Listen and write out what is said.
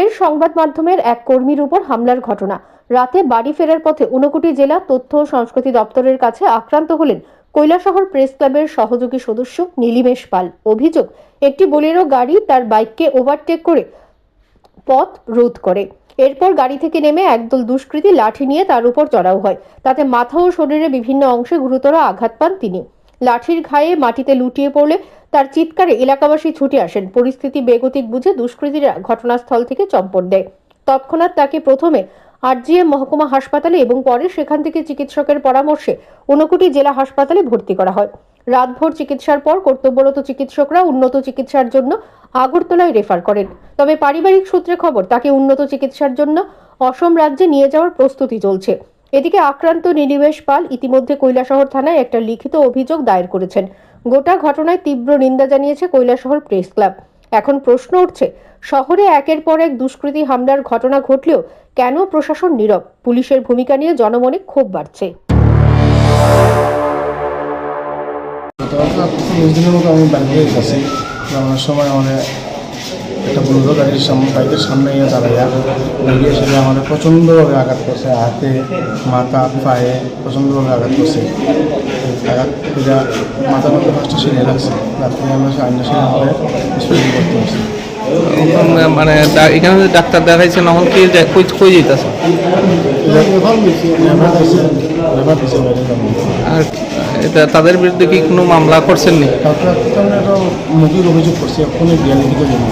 ফের সংবাদ মাধ্যমের এক কর্মীর উপর হামলার ঘটনা। রাতে বাড়ি ফেরার পথে ঊনকোটি জেলা তথ্য ও সংস্কৃতি দপ্তরের কাছে আক্রান্ত হলেন কৈলাসহর প্রেস ক্লাবের সহযোগী সদস্য নীলিমেশ পাল। অভিযোগ, একটি বোলেরো গাড়ি তার বাইককে ওভারটেক করে পথ রোধ করে। এরপর গাড়ি থেকে নেমে একদল দুষ্কৃতী লাঠি নিয়ে তার উপর চড়াও হয়। তাতে মাথা ও শরীরের বিভিন্ন অংশে গুরুতর আঘাত পান তিনি। লাঠির ঘায়ে মাটিতে লুটিয়ে পড়লে তার চিৎকারে এলাকাবাসী ছুটে আসেন। পরিস্থিতি বেগতিক বুঝে দুষ্কৃতীরা ঘটনাস্থল থেকে চম্পট দেয়। তৎক্ষণাৎ তাকে প্রথমে আরজিএম মহকুমা হাসপাতালে এবং পরে সেখান থেকে চিকিৎসকের পরামর্শে ঊনকোটি জেলা হাসপাতালে ভর্তি করা হয়। রাতভর চিকিৎসার পর কর্তব্যরত চিকিৎসকরা উন্নত চিকিৎসার জন্য আগরতলায় রেফার করেন। তবে পারিবারিক সূত্রে খবর, তাকে উন্নত চিকিৎসার জন্য অসম রাজ্যে নিয়ে যাওয়ার প্রস্তুতি চলছে। এদিকে আক্রান্ত নীলিমেশ পাল ইতিমধ্যে কৈলাসহর থানায় একটা লিখিত অভিযোগ দায়ের করেছেন। গোটা ঘটনায় তীব্র নিন্দা জানিয়েছে কৈলাসহর প্রেস ক্লাব। এখন প্রশ্ন উঠছে, শহরে একের পর এক দুষ্কৃতী হামলার ঘটনা ঘটলেও কেন প্রশাসন নীরব? পুলিশের ভূমিকা নিয়ে জনমনে ক্ষোভ বাড়ছে। দিনের মতো আমি ব্যাংকে গেছি, যাওয়ার সময় আমাদের একটা বুলেরো গাড়ির বাইকের সামনে গিয়ে দাঁড়াইয়া বেরিয়ে এসে আমাদের প্রচণ্ডভাবে আঘাত করছে, হাতে, মাথা, পায়ে প্রচণ্ডভাবে আঘাত করছে। আঘাত করে মাথার মধ্যে ফার্স্টে সিনে লাগছে, রাত্রে আমরা আইনের সাথে আমাদের হসপিটাল করতে হচ্ছে। মানে এখানে ডাক্তার দেখাইছে না, কি কই যেতেছে? আর এটা তাদের বিরুদ্ধে কি কোনো মামলা করছেন নি? একটা মুখির অভিযোগ করছে, এখনই বিয়া লিখিত জন্য।